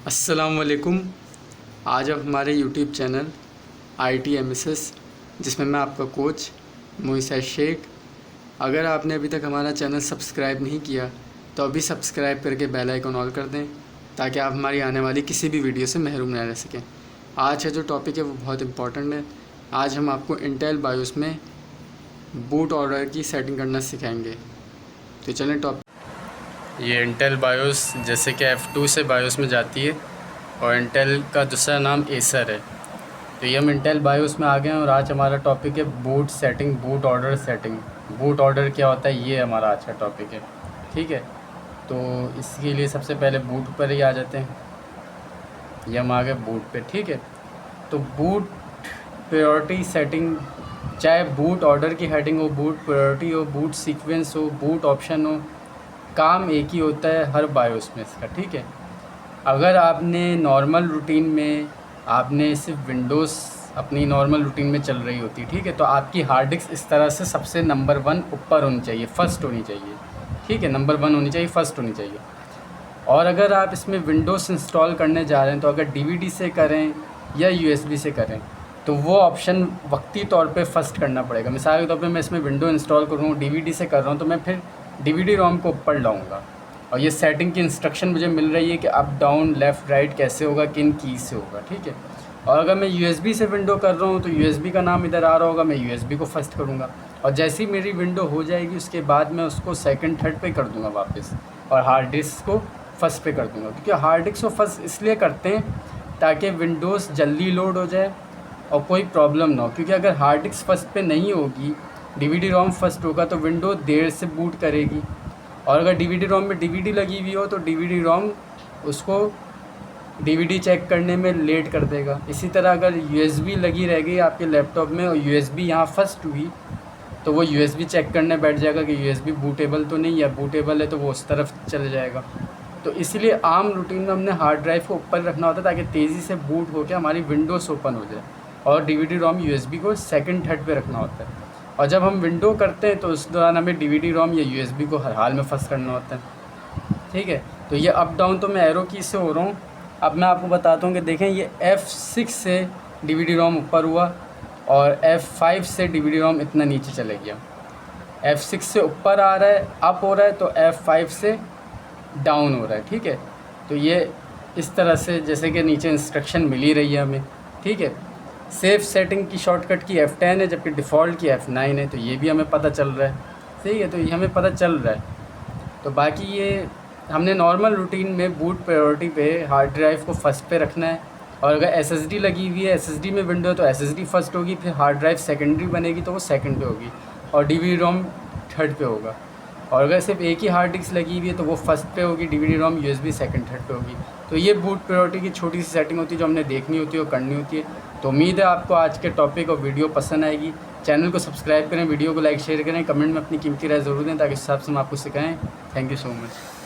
अस्सलाम वालेकुम। आज आप हमारे यूट्यूब चैनल ITMSS, जिसमें मैं आपका कोच मोइसा शेख। अगर आपने अभी तक हमारा चैनल सब्सक्राइब नहीं किया तो अभी सब्सक्राइब करके बेल आइकन ऑल कर दें, ताकि आप हमारी आने वाली किसी भी वीडियो से महरूम न रह सकें। आज का जो टॉपिक है वो बहुत इम्पोर्टेंट है। आज हम आपको इंटेल बायोस में बूट ऑर्डर की सेटिंग करना सिखाएंगे। तो चलें टॉपिक। ये इंटेल बायोस जैसे कि F2 से बायोस में जाती है और इंटेल का दूसरा नाम एसर है। तो ये हम इंटेल बायोस में आ गए हैं और आज हमारा टॉपिक है boot setting, boot order setting. Boot order क्या होता है, ये हमारा आज का टॉपिक है। ठीक है, तो इसके लिए सबसे पहले बूट पर ही आ जाते हैं। ये हम आ गए बूट पे। ठीक है, तो बूट प्रायोरिटी सेटिंग, चाहे बूट ऑर्डर की हेडिंग हो, बूट प्रायोरिटी हो, बूट सीक्वेंस हो, बूट ऑप्शन हो, काम एक ही होता है हर बायोस में इसका। ठीक है, अगर आपने नॉर्मल रूटीन में आपने सिर्फ विंडोज़ अपनी नॉर्मल रूटीन में चल रही होती, ठीक है, तो आपकी हार्ड डिस्क इस तरह से सबसे नंबर 1 ऊपर होनी चाहिए, फर्स्ट होनी चाहिए। ठीक है, नंबर 1 होनी चाहिए, फर्स्ट होनी चाहिए। और अगर आप इसमें विंडोज़ इंस्टॉल करने जा रहे हैं तो अगर DVD से करें या USB से करें तो वो ऑप्शन वक्ती तौर पे फ़र्स्ट करना पड़ेगा। मिसाल के तौर पे मैं इसमें विंडो इंस्टॉल कर रहा हूँ, DVD से कर रहा हूँ, तो मैं फिर DVD रोम को ऊपर लाऊंगा। और ये सेटिंग की इंस्ट्रक्शन मुझे मिल रही है कि अप डाउन लेफ़्ट राइट कैसे होगा, किन की से होगा। ठीक है, और अगर मैं USB से विंडो कर रहा हूँ तो USB का नाम इधर आ रहा होगा, मैं USB को फर्स्ट करूँगा। और जैसी मेरी विंडो हो जाएगी उसके बाद मैं उसको सेकंड थर्ड पे कर दूँगा वापस, और हार्ड डिस्क को फर्स्ट पे कर दूँगा। क्योंकि हार्ड डिस्क को फर्स्ट इसलिए करते हैं ताकि विंडोज़ जल्दी लोड हो जाए और कोई प्रॉब्लम ना हो। क्योंकि अगर हार्ड डिस्क फर्स्ट पे नहीं होगी, DVD रोम फर्स्ट होगा, तो विंडो देर से बूट करेगी। और अगर DVD रोम में DVD लगी हुई हो तो DVD रोम उसको DVD चेक करने में लेट कर देगा। इसी तरह अगर USB लगी रह गई आपके लैपटॉप में और USB यहाँ फर्स्ट हुई तो वो USB चेक करने बैठ जाएगा कि USB बूटेबल तो नहीं है, बूटेबल है तो वो उस तरफ चले जाएगा। तो इसलिए आम रूटीन में हमने हार्ड ड्राइव को ऊपर रखना होता है ताकि तेज़ी से बूट होकर हमारी विंडोज़ ओपन हो जाए, और DVD रोम USB को सेकंड थर्ड पे रखना होता है। और जब हम विंडो करते हैं तो उस दौरान हमें DVD रोम या USB को हर हाल में फर्स्ट करना होता है। ठीक है, तो ये अप डाउन तो मैं एरो की से हो रहा हूँ। अब मैं आपको बताता हूँ कि देखें, ये F6 से DVD रोम ऊपर हुआ और F5 से DVD रोम इतना नीचे चले गया। F6 से ऊपर आ रहा है, अप हो रहा है, तो F5 से डाउन हो रहा है। ठीक है, तो ये इस तरह से जैसे कि नीचे इंस्ट्रक्शन मिल ही रही है हमें। ठीक है, सेफ सेटिंग की शॉर्टकट की F10 है, जबकि डिफ़ॉल्ट की F9 है, तो ये भी हमें पता चल रहा है। सही है, तो ये हमें पता चल रहा है। तो बाकी ये हमने नॉर्मल रूटीन में बूट प्रायोरिटी पे हार्ड ड्राइव को फर्स्ट पे रखना है। और अगर SSD लगी हुई है, SSD में विंडो है, तो SSD फर्स्ट होगी, फिर हार्ड ड्राइव सेकेंडरी बनेगी तो वो सेकंड पे होगी, और DVD रोम थर्ड पे होगा। और अगर सिर्फ एक ही हार्ड डिस्क लगी हुई है तो वो फर्स्ट पे होगी, DVD रोम USB सेकंड थर्ड पे होगी। तो ये बूट प्रायोरिटी की छोटी सी सेटिंग होती है जो हमने देखनी होती है और करनी होती है। तो उम्मीद है आपको आज के टॉपिक और वीडियो पसंद आएगी। चैनल को सब्सक्राइब करें, वीडियो को लाइक शेयर करें, कमेंट में अपनी कीमती राय ज़रूर दें ताकि इस हिसाब से हम आपको सिखाएँ। Thank you so much.